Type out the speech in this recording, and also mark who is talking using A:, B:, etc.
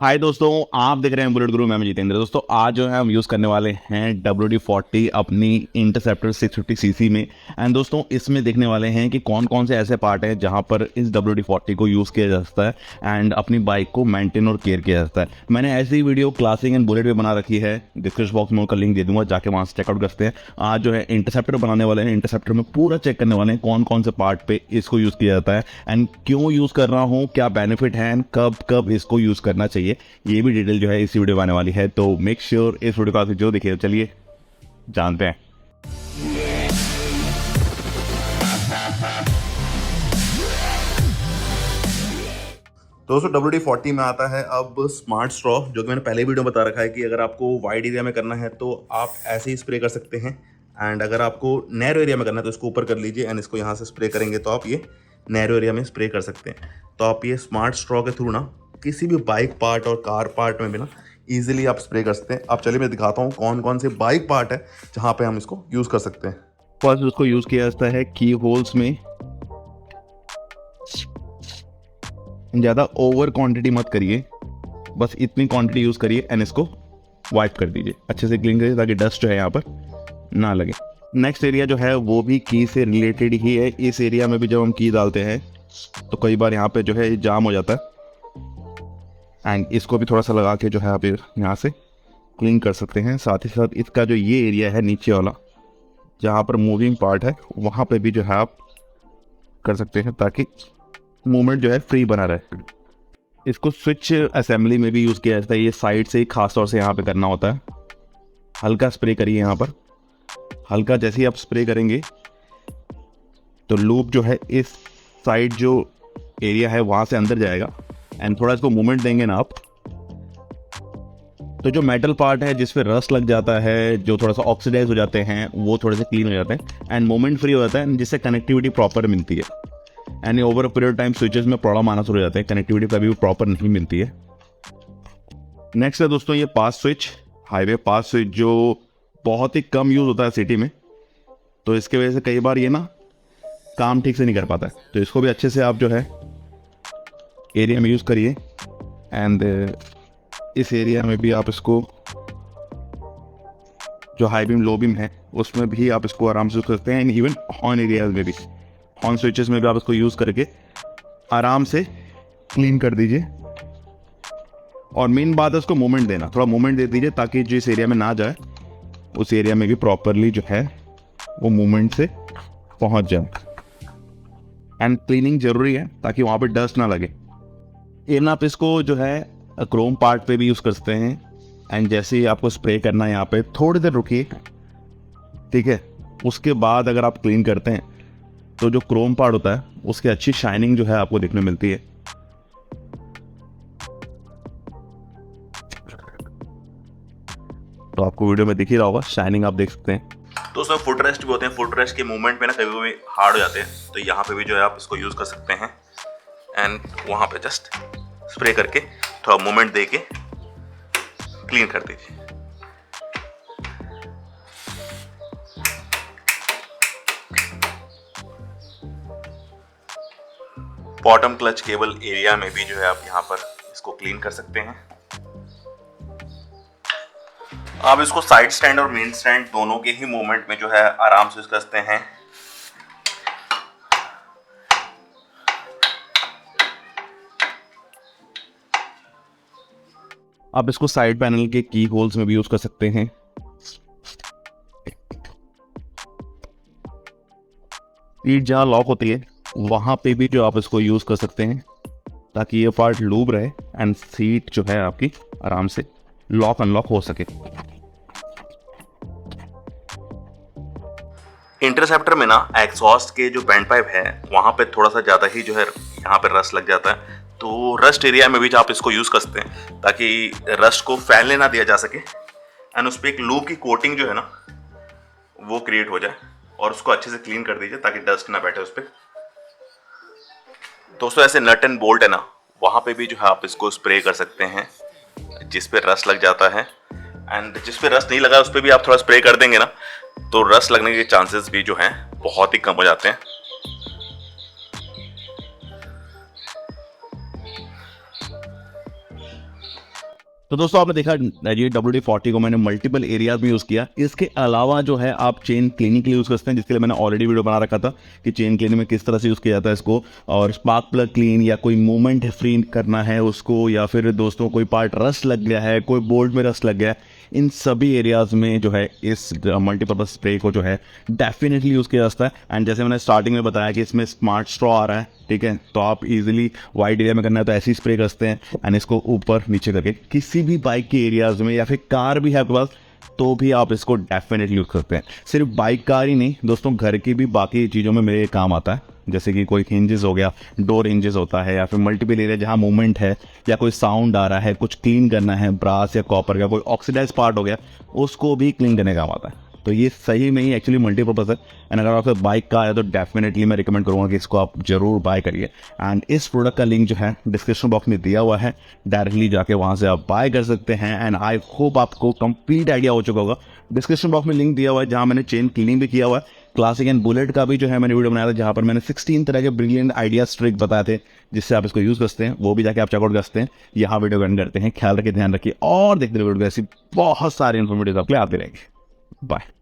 A: हाय दोस्तों, आप देख रहे हैं बुलेट गुरु। मैं जितेंद्र। दोस्तों आज जो है हम यूज़ करने वाले हैं WD-40 अपनी इंटरसेप्टर 650cc में। एंड दोस्तों इसमें देखने वाले हैं कि कौन कौन से ऐसे पार्ट हैं जहां पर इस WD-40 को यूज़ किया जा सकता है एंड अपनी बाइक को मेंटेन और केयर किया जा सकता है। मैंने ऐसी वीडियो क्लासिक एंड बुलेट में बना रखी है, डिस्क्रिप्शन बॉक्स में उसका लिंक दे दूंगा, जाके वहाँ से चेकआउट करते हैं। आज जो है इंटरसेप्टर बनाने वाले हैं। इंटरसेप्टर में पूरा चेक करने वाले हैं कौन कौन से पार्ट पे इसको यूज़ किया जाता है एंड क्यों यूज़ कर रहा हूँ, क्या बेनिफिट है एंड कब कब इसको यूज़ करना चाहिए। ये भी डिटेल जो है इसी वीडियो में आने वाली है, तो मेक श्योर इस वीडियो को आप जो देखिए। चलिए जानते हैं। दोस्तों WD-40 में आता है अब स्मार्ट स्ट्रॉ, जो कि मैंने पहले वीडियो में बता रखा है कि अगर आपको वाइड एरिया में करना है तो आप ऐसे ही स्प्रे कर सकते हैं, एंड अगर आपको नैरो एरिया में करना है तो इसको ऊपर कर लीजिए एंड इसको यहाँ से स्प्रे करेंगे तो आप ये नैरो एरिया में स्प्रे कर सकते हैं। तो आप ये स्मार्ट स्ट्रॉ के थ्रू ना किसी भी बाइक पार्ट और कार पार्ट में भी ना ईजिली आप स्प्रे कर सकते हैं। अब चलिए मैं दिखाता हूँ कौन कौन से बाइक पार्ट है जहाँ पे हम इसको यूज़ कर सकते हैं। फर्स्ट उसको यूज़ किया जाता है की होल्स में। ज़्यादा ओवर क्वांटिटी मत करिए, बस इतनी क्वांटिटी यूज़ करिए एंड इसको वाइप कर दीजिए, अच्छे से क्लीन करिए ताकि डस्ट जो है यहाँ पर ना लगे। नेक्स्ट एरिया जो है वो भी की से रिलेटेड ही है। इस एरिया में भी जब हम की डालते हैं तो कई बार यहाँ पे जो है जाम हो जाता है एंड इसको भी थोड़ा सा लगा के जो है आप यहाँ से क्लीन कर सकते हैं। साथ ही साथ इसका जो ये एरिया है नीचे वाला जहाँ पर मूविंग पार्ट है वहाँ पे भी जो है आप कर सकते हैं ताकि मूवमेंट जो है फ्री बना रहे। इसको स्विच असेंबली में भी यूज़ किया जाता है। ये साइड से ही खास तौर से यहाँ पे करना होता है। हल्का स्प्रे करिए यहाँ पर। हल्का जैसे ही आप स्प्रे करेंगे तो लूप जो है इस साइड जो एरिया है वहाँ से अंदर जाएगा एंड थोड़ा इसको मूवमेंट देंगे ना आप, तो जो मेटल पार्ट है जिस पे रस्ट लग जाता है, जो थोड़ा सा ऑक्सीडाइज हो जाते हैं, वो थोड़े से क्लीन हो जाते हैं एंड मूवमेंट फ्री हो जाता है, जिससे कनेक्टिविटी प्रॉपर मिलती है। And over period time switches में प्रॉब्लम आना शुरू हो जाते हैं, कनेक्टिविटी कभी भी प्रॉपर नहीं मिलती है। नेक्स्ट है दोस्तों ये पास स्विच, हाईवे पास स्विच, जो बहुत ही कम यूज़ होता है सिटी में, तो इसके वजह से कई बार ये ना काम ठीक से नहीं कर पाता है। तो इसको भी अच्छे से आप जो है एरिया में यूज़ करिए एंड इस एरिया में भी आप इसको, जो हाई बीम लो बीम है उसमें भी आप इसको आराम से यूज़ कर सकते हैं एंड इवन हॉर्न एरियाज में भी, हॉर्न स्विचेस में भी आप इसको यूज़ करके आराम से क्लीन कर दीजिए। और मेन बात है उसको मूवमेंट देना, थोड़ा मूवमेंट दे दीजिए ताकि जिस एरिया में ना जाए उस एरिया में भी प्रॉपरली जो है वो मूवमेंट से पहुंच जाए। एंड क्लीनिंग ज़रूरी है ताकि वहाँ पे डस्ट ना लगे। इवन आप इसको जो है क्रोम पार्ट पे भी यूज़ कर सकते हैं एंड जैसे ही आपको स्प्रे करना है यहाँ पे थोड़ी देर रुकिए, ठीक है। उसके बाद अगर आप क्लीन करते हैं तो जो क्रोम पार्ट होता है उसकी अच्छी शाइनिंग जो है आपको देखने मिलती है। तो आपको वीडियो में दिख ही रहा होगा, शाइनिंग आप देख सकते हैं। तो उसमें फुट रेस्ट भी होते हैं। फुट रेस्ट के मूवमेंट में ना कभी कभी हार्ड हो जाते हैं, तो यहाँ पे भी जो है आप इसको यूज़ कर सकते हैं एंड वहाँ पे जस्ट स्प्रे करके थोड़ा मूवमेंट दे के क्लीन कर दीजिए। बॉटम क्लच केबल एरिया में भी जो है आप यहाँ पर इसको क्लीन कर सकते हैं। आप इसको साइड स्टैंड और मेन स्टैंड दोनों के ही मूवमेंट में जो है आराम से यूज कर सकते हैं। आप इसको साइड पैनल के की होल्स में भी यूज कर सकते हैं। सीट जहाँ लॉक होती है वहाँ पे भी जो आप इसको यूज कर सकते हैं ताकि ये पार्ट लूब रहे एंड सीट जो है आपकी आराम से लॉक अनलॉक हो सके। इंटरसेप्टर में ना एग्जॉस्ट के जो बैंड पाइप है वहाँ पे थोड़ा सा ज़्यादा ही जो है यहाँ पे रस्ट लग जाता है, तो रस्ट एरिया में भी आप इसको यूज़ कर सकते हैं ताकि रस्ट को फैलने ना दिया जा सके एंड उस पर एक लूब की कोटिंग जो है ना वो क्रिएट हो जाए, और उसको अच्छे से क्लीन कर दीजिए ताकि डस्ट ना बैठे उस पर। दोस्तों ऐसे नट एंड बोल्ट है ना वहाँ पे भी जो है आप इसको स्प्रे कर सकते हैं जिस पे रस्ट लग जाता है, एंड जिस पे रस्ट नहीं लगा उस पर भी आप थोड़ा स्प्रे कर देंगे ना तो रस्ट लगने के चांसेस भी जो हैं बहुत ही कम हो जाते हैं। तो दोस्तों आपने देखा ये WD-40 को मैंने मल्टीपल एरियाज में यूज़ किया। इसके अलावा जो है आप चेन क्लीनिंग के लिए यूज़ कर सकते हैं, जिसके लिए मैंने ऑलरेडी वीडियो बना रखा था कि चेन क्लीनिंग में किस तरह से यूज़ किया जाता है इसको। और स्पार्क प्लग क्लीन या कोई मूवमेंट फ्री करना है उसको, या फिर दोस्तों कोई पार्ट रस्ट लग गया है, कोई बोल्ट में रस्ट लग गया है, इन सभी एरियाज़ में जो है इस मल्टीपर्पज़ स्प्रे को जो है डेफिनेटली यूज़ किया जाता है। एंड जैसे मैंने स्टार्टिंग में बताया कि इसमें स्मार्ट स्ट्रॉ आ रहा है, ठीक है, तो आप इजीली वाइड एरिया में करना है तो ऐसे ही स्प्रे कर सकते हैं। एंड इसको ऊपर नीचे करके किसी भी बाइक के एरियाज़ में, या फिर कार भी है आपके पास, तो भी आप इसको डेफिनेटली यूज़ करते हैं। सिर्फ बाइक कार ही नहीं दोस्तों, घर की भी बाकी चीज़ों में मेरे काम आता है। जैसे कि कोई हिंजेस हो गया, डोर हिंजेस होता है, या फिर मल्टीपल एरिया जहाँ मूवमेंट है, या कोई साउंड आ रहा है, कुछ क्लीन करना है, ब्रास या कॉपर का कोई ऑक्सीडाइज पार्ट हो गया, उसको भी क्लीन करने का काम आता है। तो ये सही में ही एक्चुअली मल्टीपर्पज़ है। एंड अगर आपके बाइक का है तो डेफिनेटली मैं रिकमेंड करूँगा कि इसको आप जरूर बाय करिए। एंड इस प्रोडक्ट का लिंक जो है डिस्क्रिप्शन बॉक्स में दिया हुआ है, डायरेक्टली जाके वहाँ से आप बाय कर सकते हैं। एंड आई होप आपको कंप्लीट आइडिया हो चुका होगा। डिस्क्रिप्शन बॉक्स में लिंक दिया हुआ है जहाँ मैंने चेन क्लीनिंग भी किया हुआ है। क्लासिक एंड बुलेट का भी जो है मैंने वीडियो बनाया था, जहाँ पर मैंने 16 तरह के ब्रिलियंट आइडियाज ट्रिक बताए थे जिससे आप इसको यूज़ कर सकते हैं। वो भी जाके आप चेकआउट कर सकते हैं। यहाँ वीडियो एंड करते हैं। ख्याल रखिए, ध्यान रखिए और देखते रहिए वीडियो, ऐसी बहुत सारी इन्फॉर्मेटिव आपके लिए आते रहेंगे। बाय।